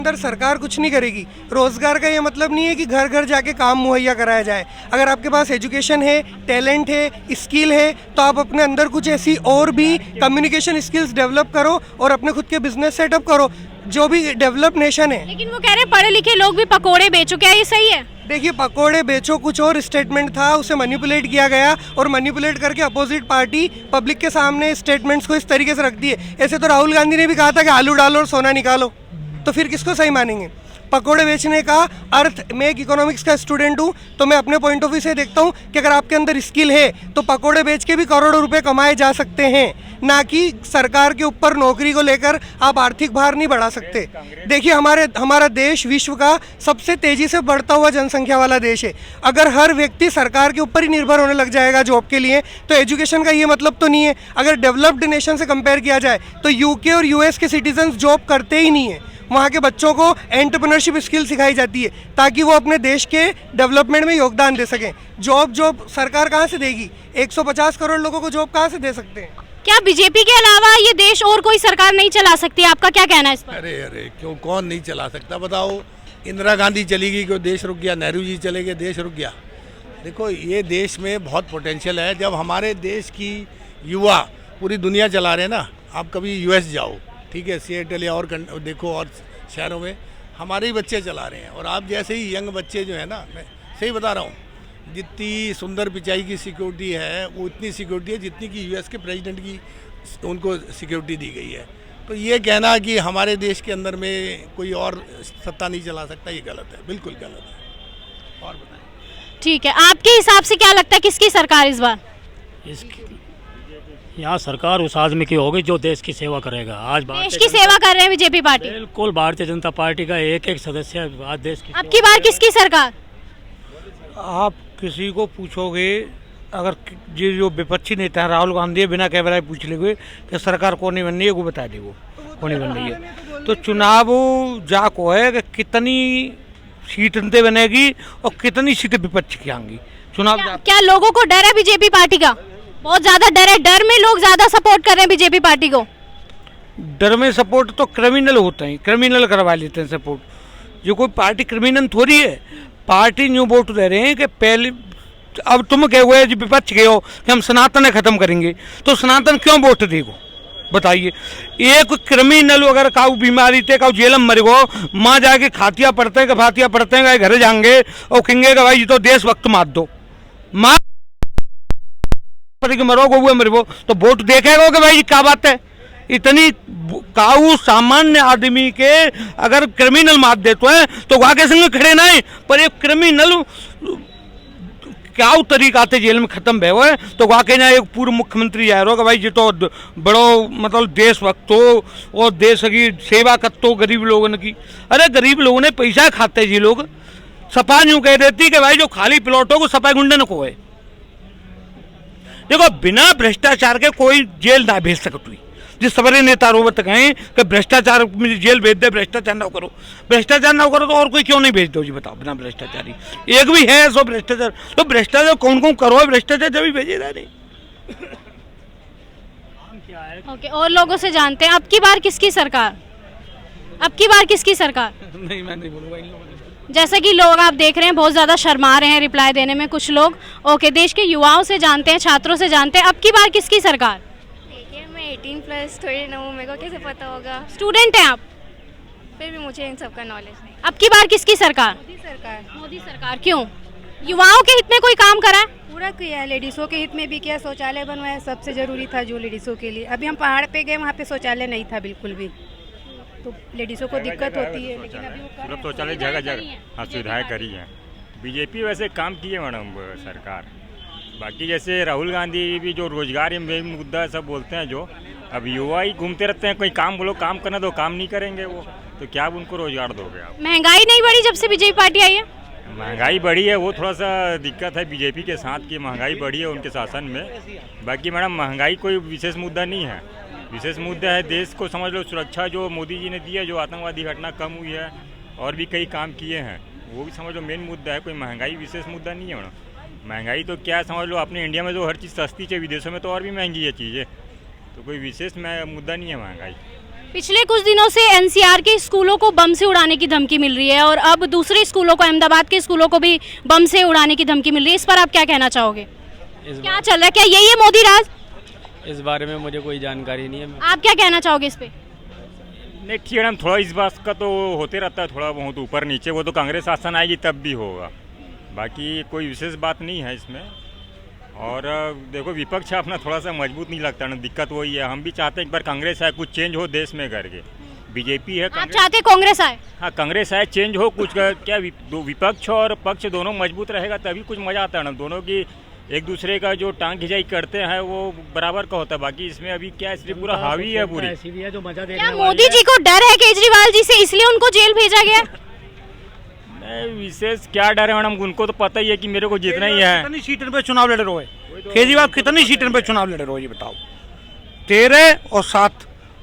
अंदर सरकार कुछ नहीं करेगी। रोजगार का ये मतलब नहीं है कि घर घर जाके काम मुहैया कराया जाए। अगर आपके पास एजुकेशन है, टैलेंट है, स्किल है, तो आप अपने अंदर कुछ ऐसी और भी कम्युनिकेशन स्किल्स डेवलप करो और अपने खुद के बिजनेस सेटअप करो। जो भी डेवलप नेशन है, लेकिन वो कह रहे हैं पढ़े लिखे लोग भी पकोड़े बेचो, क्या ये सही है? देखिए पकोड़े बेचो कुछ और स्टेटमेंट था, उसे मैनिपुलेट किया गया और मैनिपुलेट करके अपोजिट पार्टी पब्लिक के सामने स्टेटमेंट्स को इस तरीके से रख दिए। ऐसे तो राहुल गांधी ने भी कहा था कि आलू डालो और सोना निकालो, तो फिर किसको सही मानेंगे? पकोड़े बेचने का अर्थ, मैं एक इकोनॉमिक्स का स्टूडेंट हूँ तो मैं अपने पॉइंट ऑफ व्यू से देखता हूँ कि अगर आपके अंदर स्किल है तो पकोड़े बेच के भी करोड़ों रुपए कमाए जा सकते हैं, ना कि सरकार के ऊपर नौकरी को लेकर आप आर्थिक भार नहीं बढ़ा सकते। देखिए हमारा देश विश्व का सबसे तेजी से बढ़ता हुआ जनसंख्या वाला देश है। अगर हर व्यक्ति सरकार के ऊपर ही निर्भर होने लग जाएगा जॉब के लिए, तो एजुकेशन का ये मतलब तो नहीं है। अगर डेवलप्ड नेशन से कंपेयर किया जाए तो यूके और यूएस के सिटीजन्स जॉब करते ही नहीं है। वहाँ के बच्चों को एंटरप्रेन्योरशिप स्किल सिखाई जाती है ताकि वो अपने देश के डेवलपमेंट में योगदान दे सकें। जॉब सरकार कहाँ से देगी? 150 करोड़ लोगों को जॉब कहाँ से दे सकते हैं? क्या बीजेपी के अलावा ये देश और कोई सरकार नहीं चला सकती? आपका क्या कहना है इस पर? अरे क्यों, कौन नहीं चला सकता बताओ? इंदिरा गांधी चली गई, कोई देश रुक गया? नेहरू जी चले गए, देश रुक गया? देखो ये देश में बहुत पोटेंशियल है। जब हमारे देश की युवा पूरी दुनिया चला रहे हैं ना, आप कभी यूएस जाओ, ठीक है, सिएटल या और देखो और शहरों में हमारे ही बच्चे चला रहे हैं। और आप जैसे ही यंग बच्चे जो है ना, मैं सही बता रहा हूँ, जितनी सुंदर पिचाई की सिक्योरिटी है वो इतनी सिक्योरिटी है जितनी कि यूएस के प्रेसिडेंट की उनको सिक्योरिटी दी गई है। तो ये कहना कि हमारे देश के अंदर में कोई और सत्ता नहीं चला सकता, ये गलत है, बिल्कुल गलत है। और बताएं। ठीक है, आपके हिसाब से क्या लगता है किसकी सरकार इस बार? यहाँ सरकार उस आदमी की होगी जो देश की सेवा करेगा। आज देश की सेवा कर रहे हैं बीजेपी पार्टी। बिल्कुल, भारतीय जनता पार्टी का एक एक सदस्य आज देश की। अब की बार किसकी सरकार? आप किसी को पूछोगे, अगर ये जो विपक्षी नेता है राहुल गांधी, बिना कैमरा पूछ लेंगे कि सरकार कौन नहीं बननी है, वो बता दे वो कौन नहीं बन रही है। तो चुनाव जाको है कि कितनी सीटें बनेगी और कितनी सीटें विपक्ष की आएंगी। चुनाव क्या लोगों को डर है बीजेपी पार्टी का? बहुत ज्यादा डर है, डर में लोग ज्यादा सपोर्ट कर रहे हैं बीजेपी पार्टी को। डर में सपोर्ट तो क्रिमिनल होते हैं, क्रिमिनल करवा लेते हैं सपोर्ट। जो कोई पार्टी क्रिमिनल थोड़ी है, पार्टी न्यू वोट दे रहे हैं कि पहले अब तुम कहे हुए जो विपक्ष गए हो कि हम सनातन खत्म करेंगे, तो सनातन क्यों वोट देगो बताइए? एक क्रिमिनल अगर काऊ बीमारी थे काऊ जेल में मर गो, माँ जाके खातिया पढ़ते हैं फातिया पढ़ते हैं, घर जाएंगे और कहेंगे कि भाई ये तो देशभक्त मार दो, माँ मरोगे हुए मरो, तो वोट देखेगा कि भाई क्या बात है? इतनी काऊ सामान्य आदमी के अगर क्रिमिनल मार देते हैं तो वहाँ के संग खड़े नहीं, पर एक क्रिमिनल क्या तरीका से जेल में खत्म भे हुए तो वहाँ के ना एक पूर्व मुख्यमंत्री जा रहा भाई ये तो बड़ो मतलब देशभक्त हो और देश की सेवा करते गरीब लोगों की। अरे गरीब लोगों ने पैसा खाते जी लोग, सपा यूँ कह देती कि भाई जो खाली प्लॉटों को सपा गुंडन को है। देखो बिना भ्रष्टाचार के कोई जेल ना भेज सकती। जिस सवरे नेता रोबत कहें कि भ्रष्टाचार में जेल भेज दे, भ्रष्टाचार ना करो, भ्रष्टाचार ना करो तो और कोई क्यों नहीं भेज दो जी बताओ? बिना भ्रष्टाचारी एक भी है सो भ्रष्टाचार, तो भ्रष्टाचार कौन कौन करो भ्रष्टाचार जब भी भेजे नहीं। ओके, और लोगों से जानते हैं अब की बार किसकी सरकार? अब की बार किसकी सरकार? नहीं मैं नहीं बोलूँगा। जैसे कि लोग आप देख रहे हैं बहुत ज़्यादा शर्मा रहे हैं रिप्लाई देने में कुछ लोग। ओके, देश के युवाओं से जानते हैं, छात्रों से जानते हैं, अब की बार किसकी सरकार? देखिए मैं 18+ थोड़ी ना हूँ, मेरे को कैसे पता होगा? स्टूडेंट हैं आप, फिर भी मुझे इन सब का नॉलेज नहीं। अब की बार किसकी सरकार? मोदी सरकार। मोदी सरकार। क्यों? युवाओं के हित में कोई काम करा है? पूरा किया है, लेडीज़ों के हित में भी किया, शौचालय बनवाया, सबसे ज़रूरी था जो लेडीज़ों के लिए। अभी हम पहाड़ पे गए, वहाँ पे शौचालय नहीं था बिल्कुल भी, तो लेडीज़ों को दिक्कत होती है। लेकिन अभी वो शौचालय जगह जगह हाँ सुविधाएँ करी हैं। बीजेपी वैसे काम की है मैडम सरकार। बाकी जैसे राहुल गांधी भी जो रोजगार में मुद्दा सब बोलते हैं, जो अब युवा ही घूमते रहते हैं, कोई काम बोलो काम करना दो, काम नहीं करेंगे वो, तो क्या अब उनको रोजगार दोगे आप? महंगाई नहीं बढ़ी जब से बीजेपी पार्टी आई है? महंगाई बढ़ी है, वो थोड़ा सा दिक्कत है बीजेपी के साथ की महंगाई बढ़ी है उनके शासन में। बाकी मैडम महंगाई कोई विशेष मुद्दा नहीं है, विशेष मुद्दा है देश को समझ लो सुरक्षा जो मोदी जी ने दी है, जो आतंकवादी घटना कम हुई है और भी कई काम किए हैं, वो भी समझ लो मेन मुद्दा है। कोई महंगाई विशेष मुद्दा नहीं है मैडम। महंगाई तो क्या समझ लो, अपने इंडिया में जो हर चीज़ सस्ती है, विदेशों में तो और भी महंगी है चीज़ें, तो कोई विशेष मुद्दा नहीं है महंगाई। पिछले कुछ दिनों से एनसीआर के स्कूलों को बम से उड़ाने की धमकी मिल रही है और अब दूसरे स्कूलों को, अहमदाबाद के स्कूलों को भी बम से उड़ाने की धमकी मिल रही है। इस पर आप क्या कहना चाहोगे? क्या चल रहा है? क्या यही है मोदी राज? इस बारे में मुझे कोई जानकारी नहीं है। आप क्या कहना चाहोगे इस पे? नहीं ठीक है मैडम, थोड़ा इस बात का तो होते रहता है, थोड़ा बहुत ऊपर नीचे, वो तो कांग्रेस शासन आएगी तब भी होगा, बाकी कोई विशेष बात नहीं है इसमें। और देखो विपक्ष अपना थोड़ा सा मजबूत नहीं लगता ना, दिक्कत वही है। हम भी चाहते हैं एक बार कांग्रेस आए, कुछ चेंज हो देश में करके। बीजेपी है, आप चाहते हैं कांग्रेस आए? हाँ कांग्रेस आए, चेंज हो कुछ, क्या विपक्ष और पक्ष दोनों मजबूत रहेगा तभी कुछ मजा आता है ना। दोनों की एक दूसरे का जो टांग खिंचाई करते हैं वो बराबर का होता है, बाकी इसमें अभी क्या इसलिए पूरा हावी है पूरी। क्या मोदी जी को डर है केजरीवाल जी से, इसलिए उनको जेल भेजा गया? विशेष क्या डर है मैडम, उनको तो पता ही है कि मेरे को जीतना ही है। कितनी सीटों पे चुनाव लड़ रहे हो केजरीवाल, कितनी सीटों पे चुनाव लड़ रहे हो ये बताओ? 13 और 7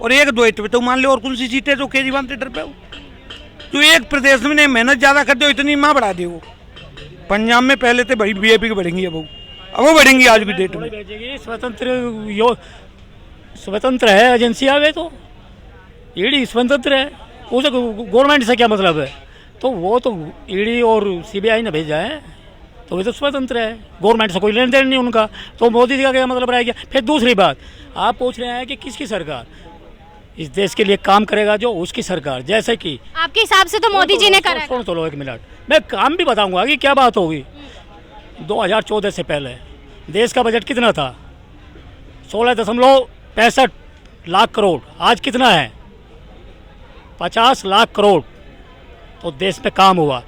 और 1-2 तो मान लो, और कौन सी सीटें जो केजरीवाल से डर पे हो? तो एक प्रदेश में मेहनत ज्यादा कर दो, इतनी माँ बढ़ा दे वो। पंजाब में पहले तो बड़ी बीजेपी की बढ़ेंगी, अब वो बढ़ेंगी आज की डेट में। स्वतंत्र है एजेंसी आवे तो ईडी स्वतंत्र है, उसे गवर्नमेंट से क्या मतलब है? तो वो तो ईडी और सीबीआई ने भेजा है, तो वो तो स्वतंत्र है, गवर्नमेंट से कोई लेन देन नहीं उनका। तो मोदी जी का क्या मतलब रह गया? फिर दूसरी बात, आप पूछ रहे हैं कि किसकी सरकार इस देश के लिए काम करेगा, जो उसकी सरकार, जैसे कि आपके हिसाब से तो मोदी जी ने करा है। सुन तो लो एक मिनट, मैं काम भी बताऊंगा कि क्या बात होगी। 2014 से पहले देश का बजट कितना था? 16.65 लाख करोड़। आज कितना है? 50 लाख करोड़। तो देश में काम हुआ।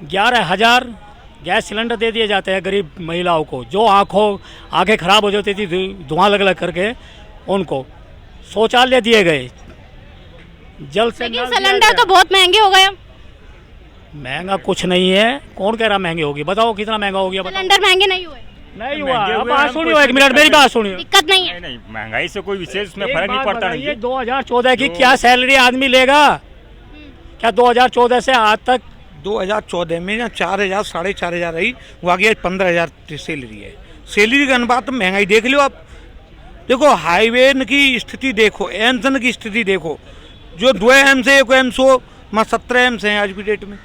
11,000 गैस सिलेंडर दे दिए जाते हैं गरीब महिलाओं को, जो आंखें खराब हो जाती थी धुआं लग करके, उनको शौचालय दिए गए। जल से लेकिन सिलेंडर तो बहुत महंगे हो गए। महंगा कुछ नहीं है, कौन कह रहा महंगे होगी? बताओ कितना महंगा हो गया? सिलेंडर महंगे नहीं हुए? नहीं हुआ। अब बात सुनिए, एक मिनट मेरी बात सुनिए। दिक्कत नहीं है। नहीं महंगाई से कोई विशेष उसमें फर्क नहीं पड़ता। ये 2014 की क्या सैलरी आदमी लेगा? क्या 2014 से आज तक? 2014 में 4,000 4,500 रही, वो आगे 15,000 सैलरी है। सैलरी का अनुपात महंगाई देख लो आप। देखो हाईवे की स्थिति देखो, एम्स की स्थिति देखो, जो 2 एम्स है, 1 एम्स हो, 17 एम्स हैं आज की डेट में।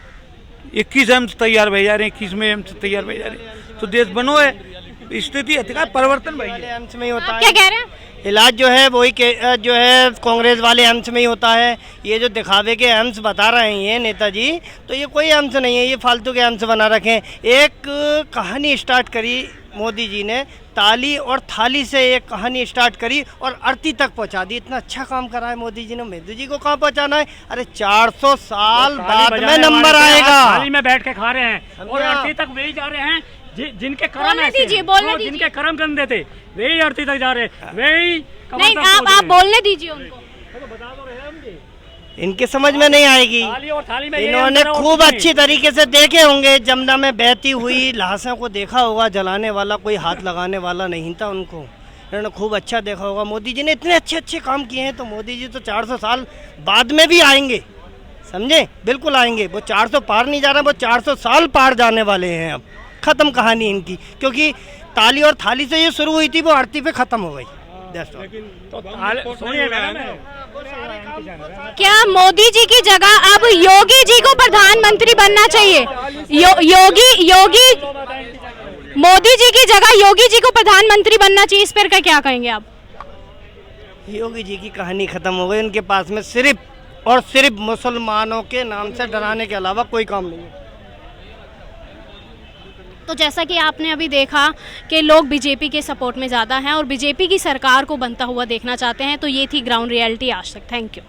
21 एम्स तैयार भे जा रहे हैं, 21 में एम्स तैयार भे जा रहे हैं। तो देश बनो है, स्थिति है, परिवर्तन भाई एम्स में ही होता है। क्या कह रहे हैं? इलाज जो है वही जो है कांग्रेस वाले एम्स में ही होता है। ये जो दिखावे के एम्स बता रहे हैं ये नेताजी, तो ये कोई एम्स नहीं है, ये फालतू के एम्स बना रखे हैं। एक कहानी स्टार्ट करी मोदी जी ने, ताली और थाली से एक कहानी स्टार्ट करी और आरती तक पहुंचा दी। इतना अच्छा काम करा है मोदी जी ने। मोदी जी को कहाँ पहुंचाना है? अरे 400 साल बाद में नंबर आएगा। थाली में बैठ के खा रहे हैं और आरती तक वही जा रहे हैं जिनके कर्म ऐसे, जिनके कर्म गंदे थे, वही आरती तक जा रहे हैं, वही। नहीं, आप बोलने दीजिए उनको। इनके समझ में नहीं आएगी। इन्होंने खूब अच्छी तरीके से देखे होंगे, जमुना में बहती हुई लाशों को देखा होगा, जलाने वाला कोई हाथ लगाने वाला नहीं था उनको। इन्होंने खूब अच्छा देखा होगा। मोदी जी ने इतने अच्छे अच्छे काम किए हैं, तो मोदी जी तो 400 साल बाद में भी आएंगे, समझे? बिल्कुल आएंगे। वो 400 पार नहीं जा रहे, वो 400 साल पार जाने वाले हैं। अब खत्म कहानी इनकी, क्योंकि ताली और थाली से ये शुरू हुई थी, वो आरती पे खत्म हो गई। क्या मोदी जी की जगह अब योगी जी को प्रधानमंत्री बनना चाहिए? योगी मोदी जी की जगह योगी जी को प्रधानमंत्री बनना चाहिए, इस पर क्या कहेंगे आप? योगी जी की कहानी खत्म हो गई। उनके पास में सिर्फ और सिर्फ मुसलमानों के नाम से डराने के अलावा कोई काम नहीं है। तो जैसा कि आपने अभी देखा कि लोग बीजेपी के सपोर्ट में ज़्यादा हैं और बीजेपी की सरकार को बनता हुआ देखना चाहते हैं। तो ये थी ग्राउंड रियलिटी आज तक। Thank you.